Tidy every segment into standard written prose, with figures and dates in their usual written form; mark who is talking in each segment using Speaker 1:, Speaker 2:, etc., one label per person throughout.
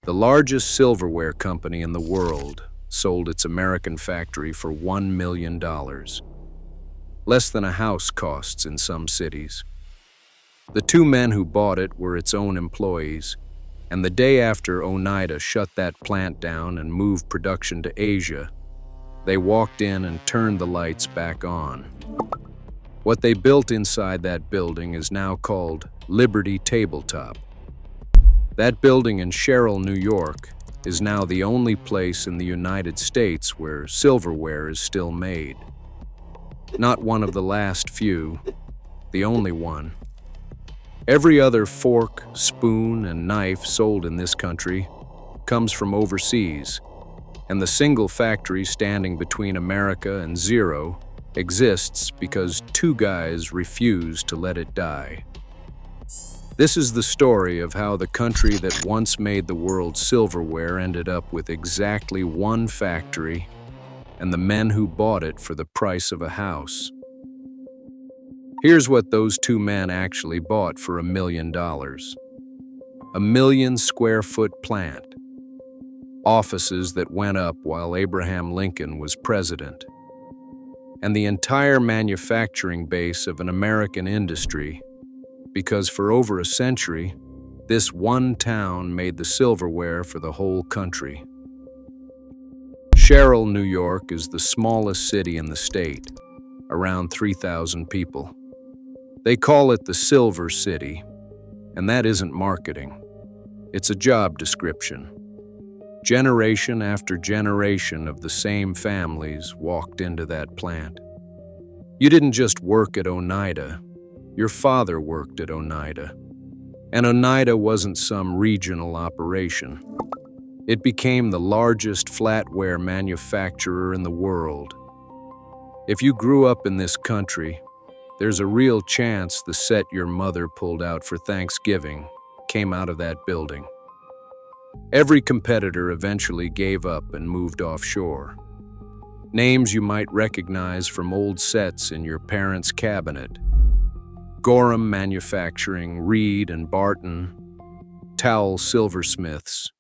Speaker 1: The largest silverware company in the world sold its American factory for $1 million, less than a house costs in some cities. The two men who bought it were its own employees, and the day after Oneida shut that plant down and moved production to Asia, they walked in and turned the lights back on. What they built inside that building is now called Liberty Tabletop. That building in Sherrill, New York, is now the only place in the United States where silverware is still made. Not one of the last few, the only one. Every other fork, spoon, and knife sold in this country comes from overseas, and the single factory standing between America and zero exists because two guys refused to let it die. This is the story of how the country that once made the world's silverware ended up with exactly one factory and the men who bought it for the price of a house. Here's what those two men actually bought for $1 million. 1,000,000 square foot plant. Offices that went up while Abraham Lincoln was president. And the entire manufacturing base of an American industry, because for over a century, this one town made the silverware for the whole country. Sherrill, New York is the smallest city in the state, around 3,000 people. They call it the Silver City, and that isn't marketing. It's a job description. Generation after generation of the same families walked into that plant. You didn't just work at Oneida. Your father worked at Oneida. And Oneida wasn't some regional operation. It became the largest flatware manufacturer in the world. If you grew up in this country, there's a real chance the set your mother pulled out for Thanksgiving came out of that building. Every competitor eventually gave up and moved offshore. Names you might recognize from old sets in your parents' cabinet. Gorham Manufacturing, Reed and Barton, Towel Silversmiths,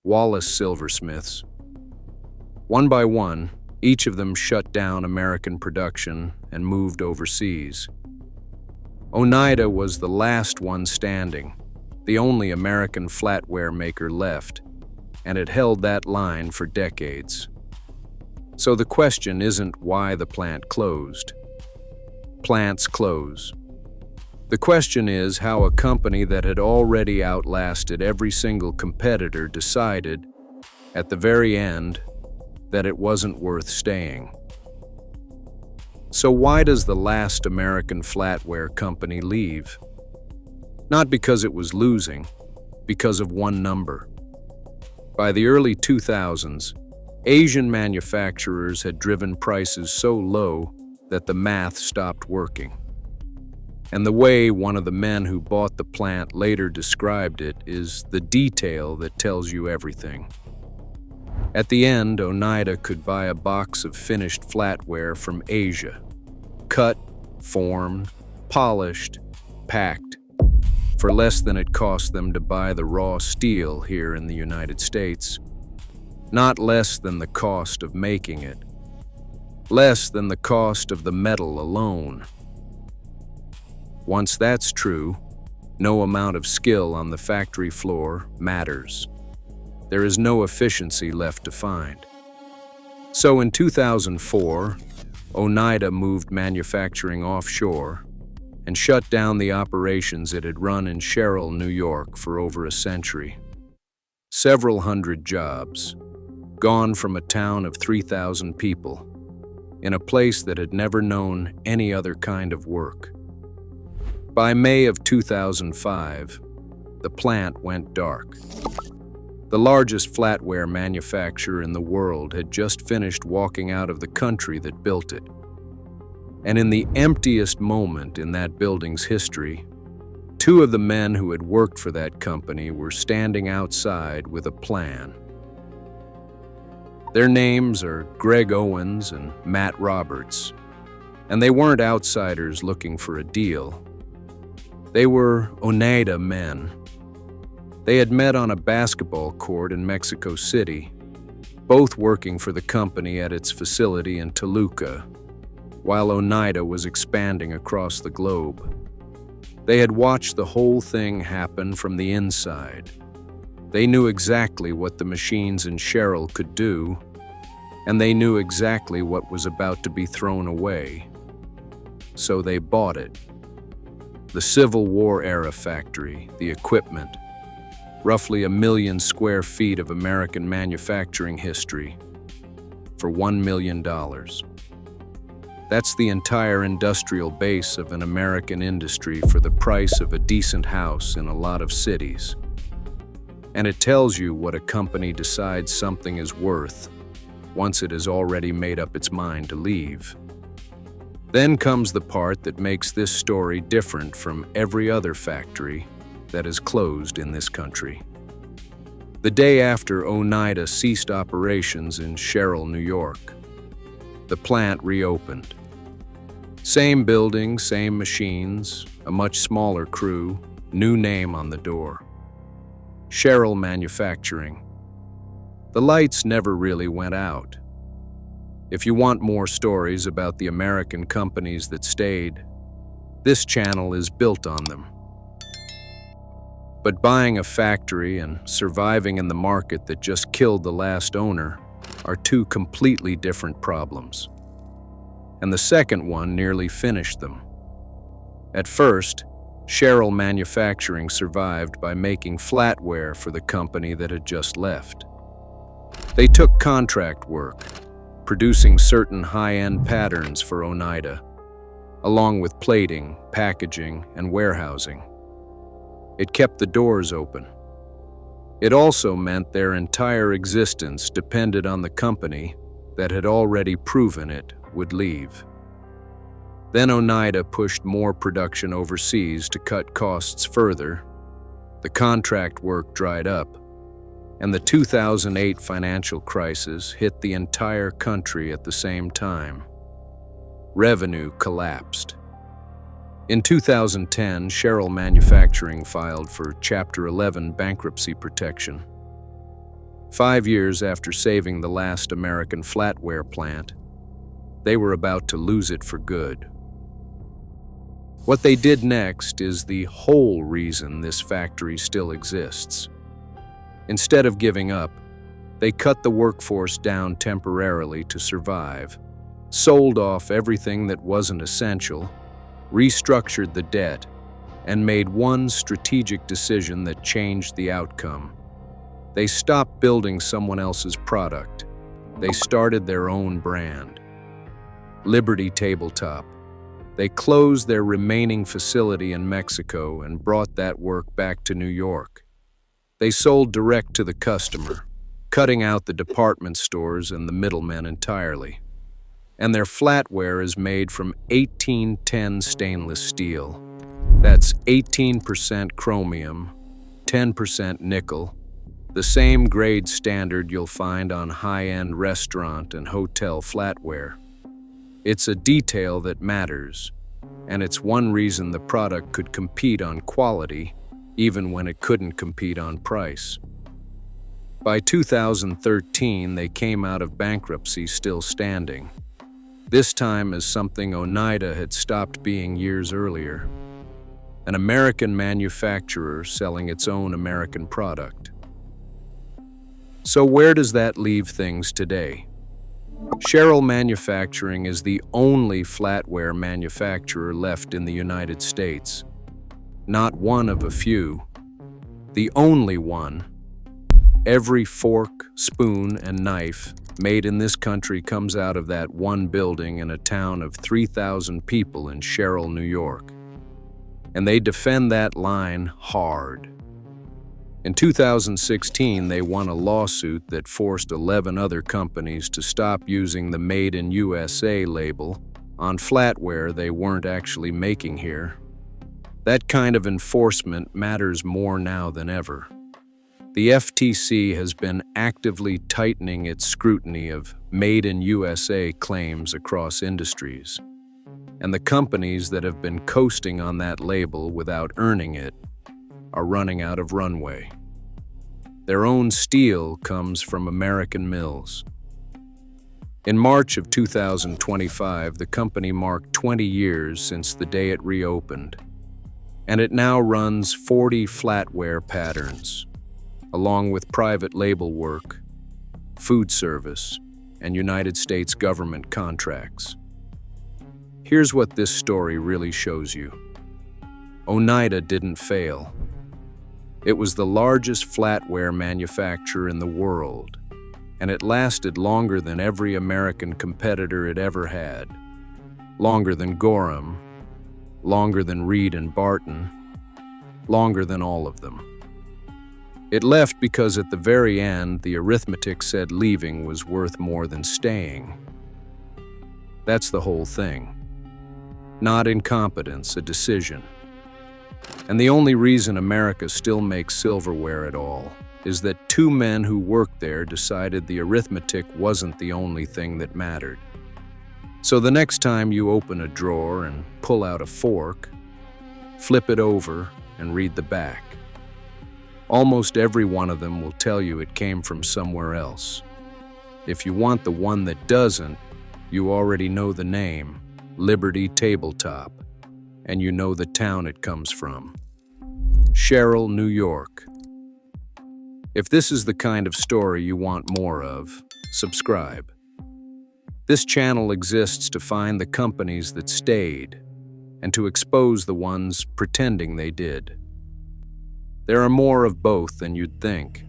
Speaker 1: Wallace Silversmiths. One by one, each of them shut down American production and moved overseas. Oneida was the last one standing, the only American flatware maker left, and it held that line for decades. So the question isn't why the plant closed. Plants close. The question is how a company that had already outlasted every single competitor decided, at the very end, that it wasn't worth staying. So why does the last American flatware company leave? Not because it was losing, because of one number. By the early 2000s, Asian manufacturers had driven prices so low that the math stopped working. And the way one of the men who bought the plant later described it is the detail that tells you everything. At the end, Oneida could buy a box of finished flatware from Asia, cut, formed, polished, packed, for less than it cost them to buy the raw steel here in the United States. Not less than the cost of making it. Less than the cost of the metal alone. Once that's true, no amount of skill on the factory floor matters. There is no efficiency left to find. So in 2004, Oneida moved manufacturing offshore and shut down the operations it had run in Sherrill, New York for over a century. Several hundred jobs, gone from a town of 3,000 people, in a place that had never known any other kind of work. By May of 2005, the plant went dark. The largest flatware manufacturer in the world had just finished walking out of the country that built it. And in the emptiest moment in that building's history, two of the men who had worked for that company were standing outside with a plan. Their names are Greg Owens and Matt Roberts, and they weren't outsiders looking for a deal. They were Oneida men. They had met on a basketball court in Mexico City, both working for the company at its facility in Toluca, while Oneida was expanding across the globe. They had watched the whole thing happen from the inside. They knew exactly what the machines in Sherrill could do, and they knew exactly what was about to be thrown away. So they bought it. The Civil War era factory, the equipment, roughly 1 million square feet of American manufacturing history, for $1 million. That's the entire industrial base of an American industry for the price of a decent house in a lot of cities. And it tells you what a company decides something is worth once it has already made up its mind to leave. Then comes the part that makes this story different from every other factory that is closed in this country. The day after Oneida ceased operations in Sherrill, New York, the plant reopened. Same building, same machines, a much smaller crew, new name on the door. Sherrill Manufacturing. The lights never really went out. If you want more stories about the American companies that stayed, this channel is built on them. But buying a factory and surviving in the market that just killed the last owner are two completely different problems. And the second one nearly finished them. At first, Sherrill Manufacturing survived by making flatware for the company that had just left. They took contract work, producing certain high-end patterns for Oneida, along with plating, packaging, and warehousing. It kept the doors open. It also meant their entire existence depended on the company that had already proven it would leave. Then Oneida pushed more production overseas to cut costs further. The contract work dried up, and the 2008 financial crisis hit the entire country at the same time. Revenue collapsed. In 2010, Sherrill Manufacturing filed for Chapter 11 bankruptcy protection. 5 years after saving the last American flatware plant, they were about to lose it for good. What they did next is the whole reason this factory still exists. Instead of giving up, they cut the workforce down temporarily to survive, sold off everything that wasn't essential, restructured the debt, and made one strategic decision that changed the outcome. They stopped building someone else's product. They started their own brand. Liberty Tabletop. They closed their remaining facility in Mexico and brought that work back to New York. They sold direct to the customer, cutting out the department stores and the middlemen entirely. And their flatware is made from 1810 stainless steel. That's 18% chromium, 10% nickel, the same grade standard you'll find on high-end restaurant and hotel flatware. It's a detail that matters, and it's one reason the product could compete on quality even when it couldn't compete on price. By 2013, they came out of bankruptcy still standing. This time as something Oneida had stopped being years earlier. An American manufacturer selling its own American product. So where does that leave things today? Sherrill Manufacturing is the only flatware manufacturer left in the United States. Not one of a few. The only one. Every fork, spoon, and knife made in this country comes out of that one building in a town of 3,000 people in Sherrill, New York. And they defend that line hard. In 2016, they won a lawsuit that forced 11 other companies to stop using the Made in USA label on flatware they weren't actually making here. That kind of enforcement matters more now than ever. The FTC has been actively tightening its scrutiny of Made in USA claims across industries. And the companies that have been coasting on that label without earning it are running out of runway. Their own steel comes from American mills. In March of 2025, the company marked 20 years since the day it reopened, and it now runs 40 flatware patterns, along with private label work, food service, and United States government contracts. Here's what this story really shows you. Oneida didn't fail. It was the largest flatware manufacturer in the world, and it lasted longer than every American competitor it ever had. Longer than Gorham, longer than Reed and Barton, longer than all of them. It left because at the very end, the arithmetic said leaving was worth more than staying. That's the whole thing. Not incompetence, a decision. And the only reason America still makes silverware at all is that two men who worked there decided the arithmetic wasn't the only thing that mattered. So the next time you open a drawer and pull out a fork, flip it over and read the back. Almost every one of them will tell you it came from somewhere else. If you want the one that doesn't, you already know the name, Liberty Tabletop, and you know the town it comes from. Sherrill, New York. If this is the kind of story you want more of, subscribe. This channel exists to find the companies that stayed and to expose the ones pretending they did. There are more of both than you'd think.